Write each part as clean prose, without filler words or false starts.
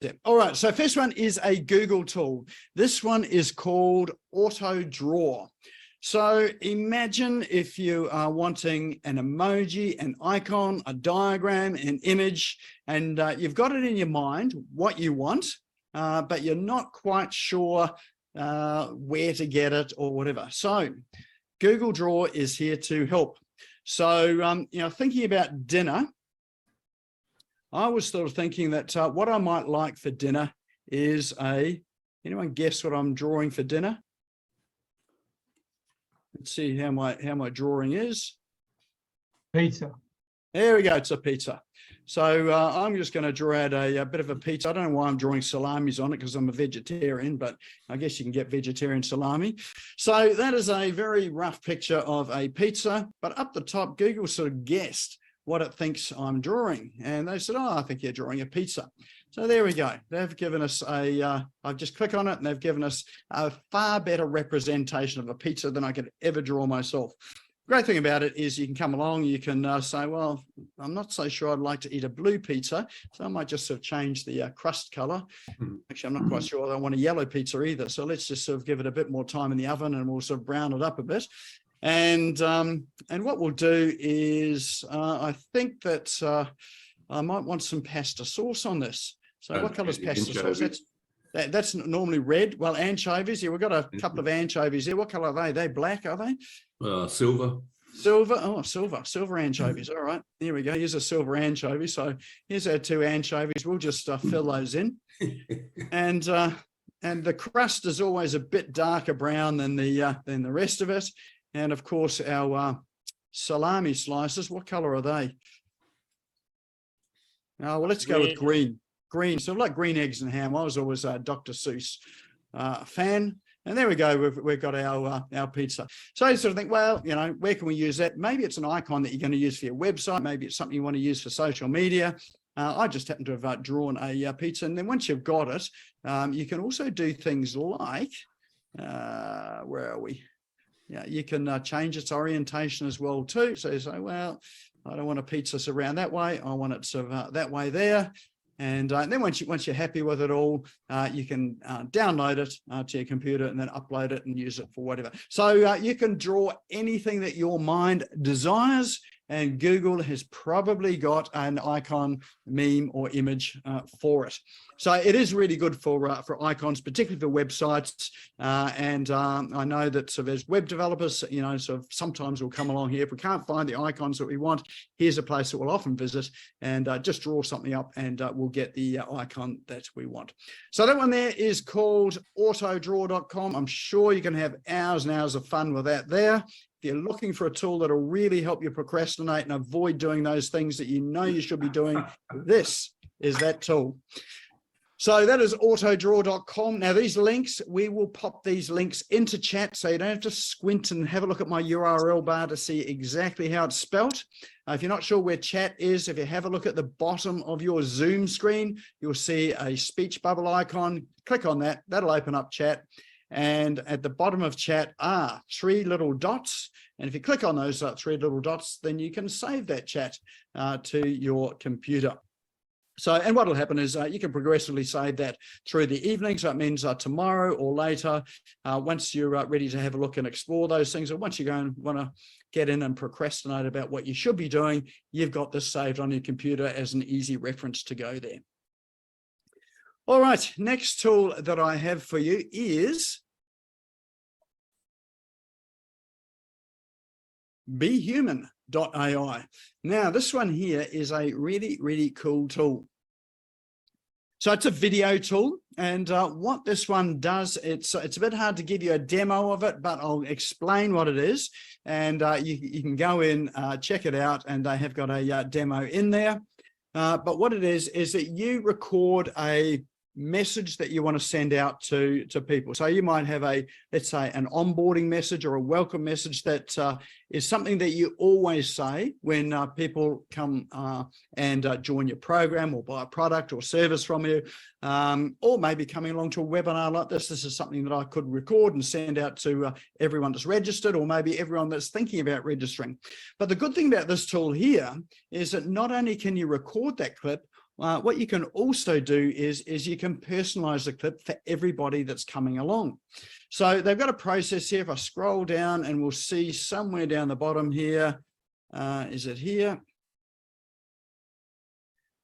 Yeah. All right, so first one is a Google tool. This one is called Auto Draw. So imagine if you are wanting an emoji, an icon, a diagram, an image, and you've got it in your mind what you want, but you're not quite sure where to get it or whatever. So Google Draw is here to help. So, thinking about dinner, I was sort of thinking that what I might like for dinner is anyone guess what I'm drawing for dinner? Let's see how my drawing is. Pizza. There we go, it's a pizza. So I'm just going to draw out a bit of a pizza. I don't know why I'm drawing salamis on it because I'm a vegetarian, but I guess you can get vegetarian salami. So that is a very rough picture of a pizza, but up the top, Google sort of guessed what it thinks I'm drawing. And they said, oh, I think you're drawing a pizza. So there we go. They've given us I've just clicked on it and they've given us a far better representation of a pizza than I could ever draw myself. Great thing about it is you can come along, you can say, well, I'm not so sure I'd like to eat a blue pizza, so I might just sort of change the crust color. Actually, I'm not quite sure I want a yellow pizza either, so let's just sort of give it a bit more time in the oven and we'll sort of brown it up a bit. And what we'll do is I think that I might want some pasta sauce on this. So what color is pasta sauce? That's normally red. Well, anchovies. Yeah, we've got a couple of anchovies here. What color are they? Are they black, are they? Silver. Silver. Oh, silver anchovies. All right. Here we go. Here's a silver anchovy. So here's our two anchovies. We'll just fill those in. And the crust is always a bit darker brown than the rest of it. And of course, our salami slices. What color are they? Oh, well, let's go with green. Green, so like green eggs and ham. I was always a Dr. Seuss fan. And there we go. We've got our pizza. So you sort of think, well, where can we use that? Maybe it's an icon that you're going to use for your website. Maybe it's something you want to use for social media. I just happen to have drawn a pizza. And then once you've got it, you can also do things like, where are we? Yeah, you can change its orientation as well too. So you say, well, I don't want a pizza around that way. I want it sort of that way there. And then once you're happy with it all, you can download it to your computer and then upload it and use it for whatever. So you can draw anything that your mind desires, and Google has probably got an icon, meme, or image for it. So it is really good for icons, particularly for websites. And I know that as web developers, sort of sometimes we'll come along here. If we can't find the icons that we want, here's a place that we'll often visit and just draw something up and we'll get the icon that we want. So that one there is called autodraw.com. I'm sure you can have hours and hours of fun with that there. If you're looking for a tool that'll really help you procrastinate and avoid doing those things that you know you should be doing, this is that tool. So that is autodraw.com. Now these links, we will pop these links into chat so you don't have to squint and have a look at my URL bar to see exactly how it's spelt. If you're not sure where chat is, if you have a look at the bottom of your Zoom screen, you'll see a speech bubble icon. Click on that, that'll open up chat. And at the bottom of chat are three little dots. And if you click on those three little dots, then you can save that chat to your computer. So, and what will happen is you can progressively save that through the evening. So it means tomorrow or later, once you're ready to have a look and explore those things, or once you go and want to get in and procrastinate about what you should be doing, you've got this saved on your computer as an easy reference to go there. All right, next tool that I have for you is BeHuman.ai. Now, this one here is a really, really cool tool. So it's a video tool, and what this one does, it's a bit hard to give you a demo of it, but I'll explain what it is, and you can go in, check it out, and they have got a demo in there. But what it is that you record a message that you want to send out to people. So you might have let's say an onboarding message or a welcome message that is something that you always say when people come and join your program or buy a product or service from you, or maybe coming along to a webinar like this. This is something that I could record and send out to everyone that's registered, or maybe everyone that's thinking about registering. But the good thing about this tool here is that not only can you record that clip, what you can also do is you can personalize the clip for everybody that's coming along. So they've got a process here. If I scroll down, and we'll see somewhere down the bottom here, is it here?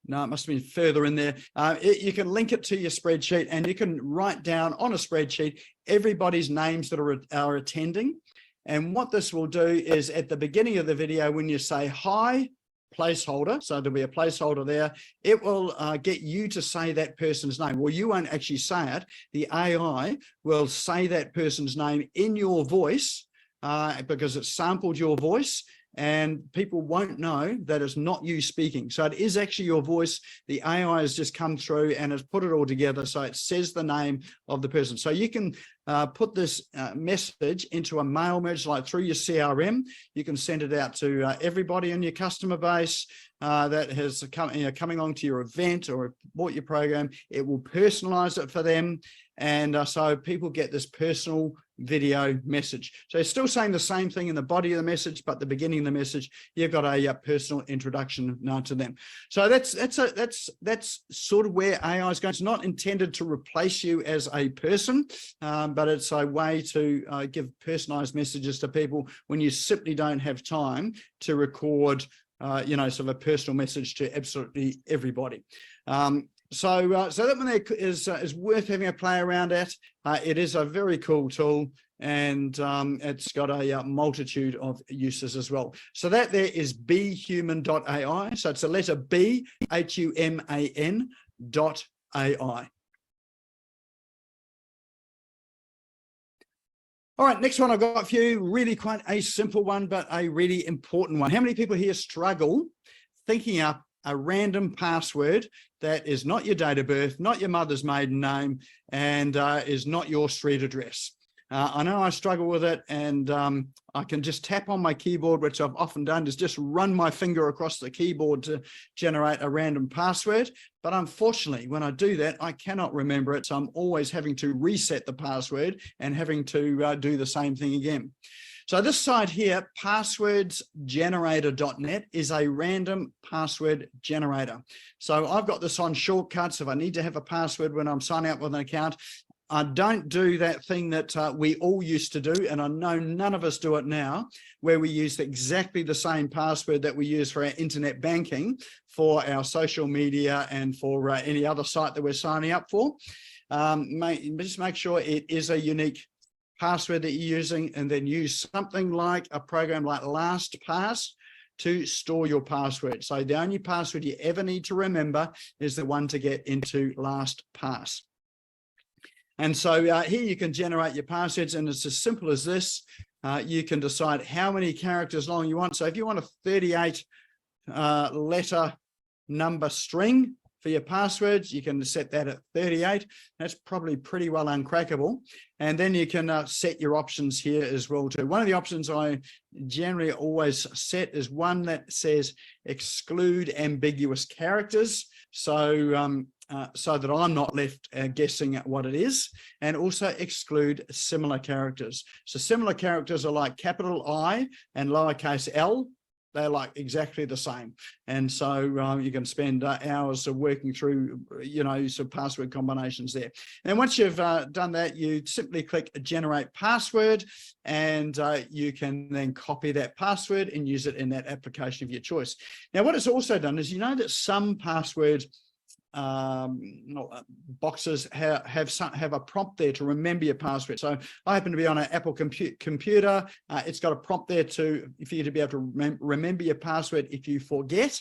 No, it must have been further in there. You can link it to your spreadsheet, and you can write down on a spreadsheet everybody's names that are attending. And what this will do is at the beginning of the video, when you say hi, placeholder, so there'll be a placeholder there, it will get you to say that person's name. Well, you won't actually say it. The AI will say that person's name in your voice because it's sampled your voice, and people won't know that it's not you speaking. So it is actually your voice. The AI has just come through and has put it all together. So it says the name of the person. So you can put this message into a mail merge, like through your CRM. You can send it out to everybody in your customer base that has come, coming along to your event or bought your program. It will personalize it for them. And so people get this personal video message. So it's still saying the same thing in the body of the message, but the beginning of the message, you've got a personal introduction now to them. So that's sort of where AI is going. It's not intended to replace you as a person, but it's a way to give personalized messages to people when you simply don't have time to record, sort of a personal message to absolutely everybody. So that one there is worth having a play around at. It is a very cool tool, and it's got a multitude of uses as well. So that there is behuman.ai. So it's a letter B, HUMAN.ai. All right, next one I've got for you, really quite a simple one, but a really important one. How many people here struggle thinking up a random password that is not your date of birth, not your mother's maiden name, and is not your street address? I know I struggle with it, and I can just tap on my keyboard, which I've often done, is just run my finger across the keyboard to generate a random password. But unfortunately, when I do that, I cannot remember it. So I'm always having to reset the password and having to do the same thing again. So this site here, passwordsgenerator.net, is a random password generator. So I've got this on shortcuts. If I need to have a password when I'm signing up with an account, I don't do that thing that we all used to do, and I know none of us do it now, where we use exactly the same password that we use for our internet banking, for our social media, and for any other site that we're signing up for. Just make sure it is a unique password that you're using, and then use something like a program like LastPass to store your password. So the only password you ever need to remember is the one to get into LastPass. And so here you can generate your passwords, and it's as simple as this. You can decide how many characters long you want. So if you want a 38 letter number string for your passwords, you can set that at 38. That's probably pretty well uncrackable. And then you can set your options here as well too. One of the options I generally always set is one that says exclude ambiguous characters. So that I'm not left guessing at what it is, and also exclude similar characters. So similar characters are like capital I and lowercase l. They're like exactly the same. And so you can spend hours of working through, some password combinations there. And once you've done that, you simply click generate password, and you can then copy that password and use it in that application of your choice. Now, what it's also done is, that some password boxes have a prompt there to remember your password. So I happen to be on an Apple computer. It's got a prompt there for you to be able to remember your password if you forget,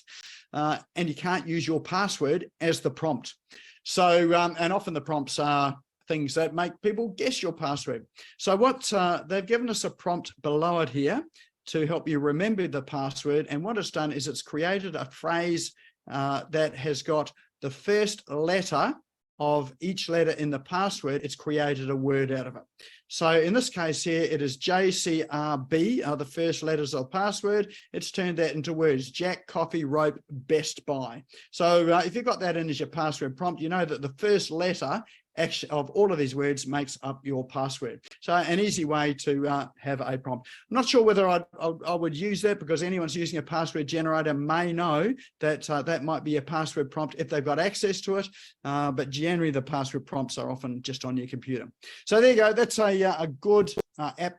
and you can't use your password as the prompt. So and often the prompts are things that make people guess your password. So what they've given us a prompt below it here to help you remember the password, and what it's done is it's created a phrase that has got the first letter of each letter in the password. It's created a word out of it. So in this case here, it is JCRB are the first letters of the password. It's turned that into words: Jack, coffee, rope, Best Buy. So if you've got that in as your password prompt, you know that the first letter action of all of these words makes up your password. So an easy way to have a prompt. I'm not sure whether I would use that, because anyone's using a password generator may know that that might be a password prompt if they've got access to it. But generally the password prompts are often just on your computer. So there you go. That's a good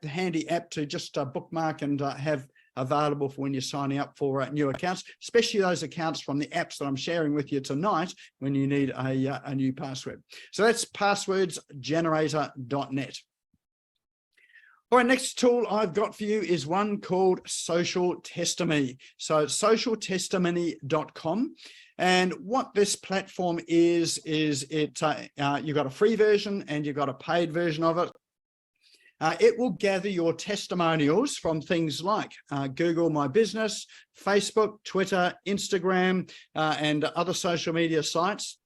handy app to just bookmark and have available for when you're signing up for new accounts, especially those accounts from the apps that I'm sharing with you tonight when you need a new password. So that's passwordsgenerator.net. All right, next tool I've got for you is one called Social Testimony. So socialtestimony.com. And what this platform is it you've got a free version and you've got a paid version of it. It will gather your testimonials from things like Google My Business, Facebook, Twitter, Instagram, and other social media sites.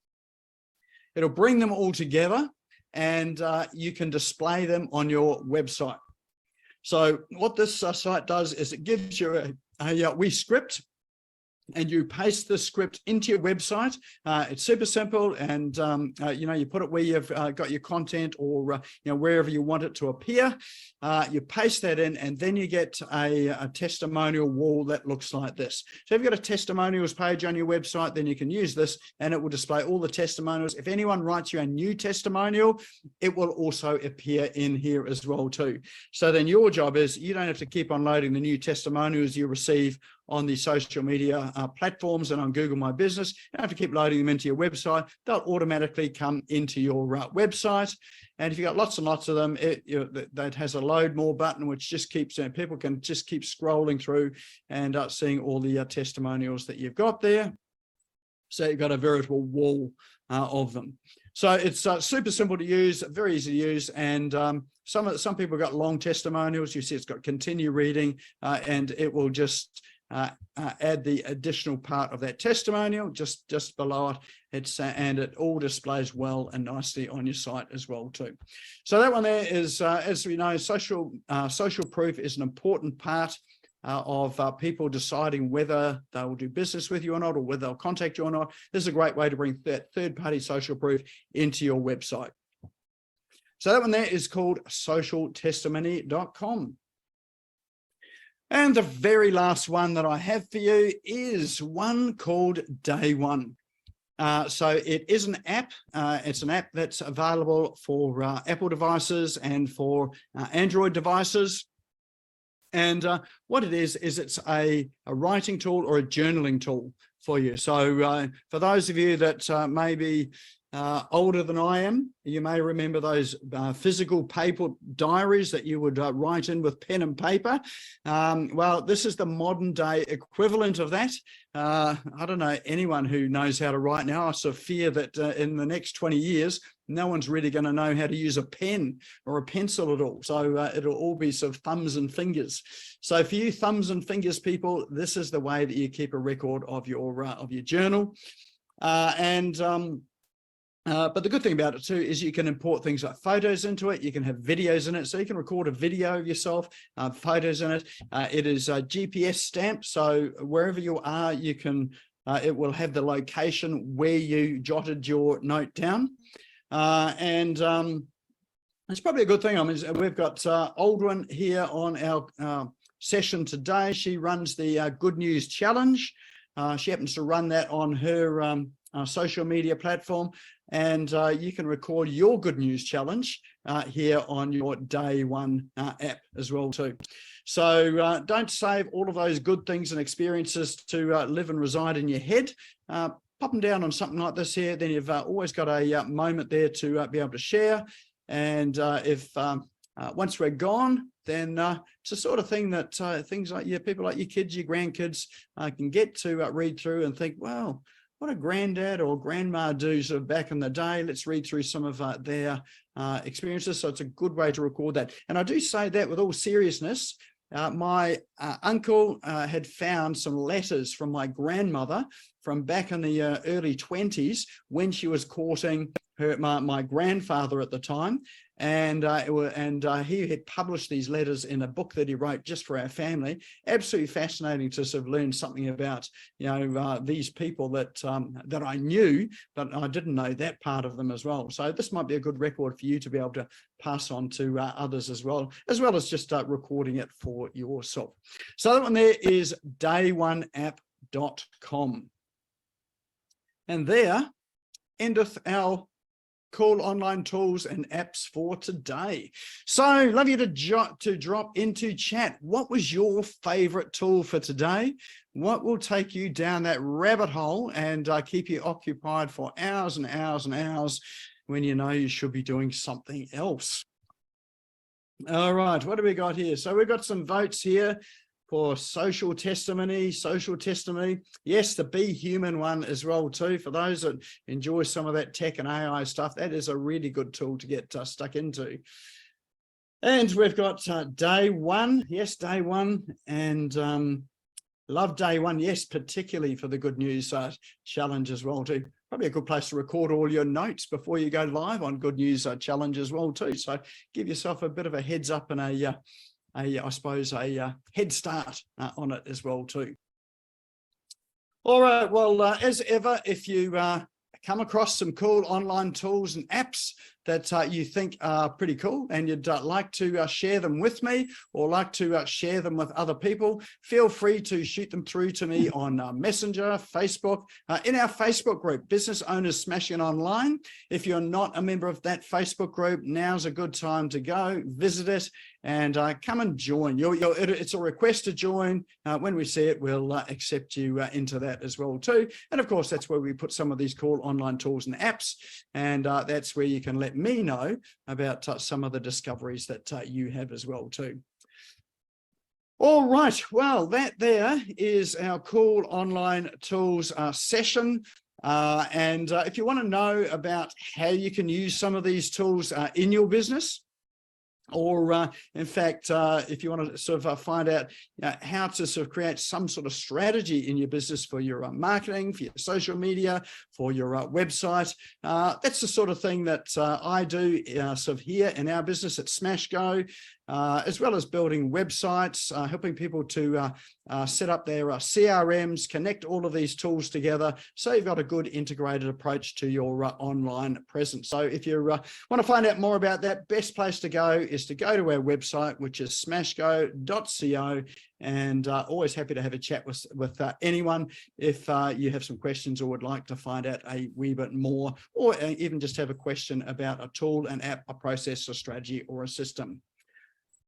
It'll bring them all together and you can display them on your website. So what this site does is it gives you a wee script, and you paste the script into your website. It's super simple, and you put it where you've got your content, or wherever you want it to appear. You paste that in, and then you get a testimonial wall that looks like this. So if you've got a testimonials page on your website, then you can use this, and it will display all the testimonials. If anyone writes you a new testimonial, it will also appear in here as well too. So then your job is you don't have to keep on loading the new testimonials you receive on the social media platforms and on Google My Business. You don't have to keep loading them into your website. They'll automatically come into your website. And if you've got lots and lots of them, that has a load more button, which just keeps, people can just keep scrolling through and seeing all the testimonials that you've got there. So you've got a veritable wall of them. So it's super simple to use, very easy to use. And some people got long testimonials. You see it's got continue reading, and it will just add the additional part of that testimonial just below it. And it all displays well and nicely on your site as well too. So that one there is, as we know, social proof is an important part of people deciding whether they will do business with you or not, or whether they'll contact you or not. This is a great way to bring that third-party social proof into your website. So that one there is called socialtestimony.com. And the very last one that I have for you is one called Day One. So it is an app. It's an app that's available for Apple devices and for Android devices. And what it is it's a writing tool or a journaling tool for you. So for those of you that may be older than I am, you may remember those physical paper diaries that you would write in with pen and paper. Well, this is the modern day equivalent of that. I don't know anyone who knows how to write now. I sort of fear that in the next 20 years, no one's really going to know how to use a pen or a pencil at all. So it'll all be sort of thumbs and fingers. So for you thumbs and fingers people, this is the way that you keep a record of your journal. But the good thing about it too is you can import things like photos into it. You can have videos in it, so you can record a video of yourself, photos in it. It is GPS stamped, so wherever you are, you can. It will have the location where you jotted your note down, and it's probably a good thing. I mean, we've got Aldrin here on our session today. She runs the Good News Challenge. She happens to run that on her social media platform, and you can record your Good News Challenge here on your Day One app as well too. So don't save all of those good things and experiences to live and reside in your head. Pop them down on something like this here, then you've always got a moment there to be able to share. And if once we're gone, then it's the sort of thing that things like people like your kids, your grandkids can get to read through and think, wow, what a granddad or grandma do sort of back in the day. Let's read through some of their experiences. So it's a good way to record that. And I do say that with all seriousness. My uncle had found some letters from my grandmother from back in the early 20s when she was courting my grandfather at the time. And he had published these letters in a book that he wrote just for our family. Absolutely fascinating to sort of learn something about, these people that that I knew, but I didn't know that part of them as well. So this might be a good record for you to be able to pass on to others as well as just recording it for yourself. So that one there is dayoneapp.com. And there endeth our cool online tools and apps for today. So love you to drop into chat. What was your favorite tool for today? What will take you down that rabbit hole and keep you occupied for hours and hours and hours when you know you should be doing something else? All right, what do we got here? So we've got some votes here for social testimony. Yes, the Be Human one as well too. For those that enjoy some of that tech and AI stuff, that is a really good tool to get stuck into. And we've got day one. Yes, day one. And love day one. Yes, particularly for the Good News Challenge as well too. Probably a good place to record all your notes before you go live on Good News Challenge as well too. So give yourself a bit of a heads up and I suppose a head start on it as well too. All right, well, as ever, if you come across some cool online tools and apps that you think are pretty cool and you'd like to share them with me or like to share them with other people, feel free to shoot them through to me on Messenger, Facebook, in our Facebook group, Business Owners Smashing Online. If you're not a member of that Facebook group, now's a good time to go visit it and come and join. It's a request to join. When we see it, we'll accept you into that as well too. And of course, that's where we put some of these cool online tools and apps. And that's where you can let me know about some of the discoveries that you have as well too. All right, well, that there is our cool online tools session. And if you want to know about how you can use some of these tools in your business, or in fact, if you want to sort of find out how to sort of create some sort of strategy in your business for your marketing, for your social media, for your website, that's the sort of thing that I do sort of here in our business at SmashGo, as well as building websites, helping people to set up their CRMs, connect all of these tools together so you've got a good integrated approach to your online presence. So if you want to find out more about that, best place to go is to go to our website, which is smashgo.co, and always happy to have a chat with anyone if you have some questions or would like to find out a wee bit more, or even just have a question about a tool, an app, a process, a strategy, or a system.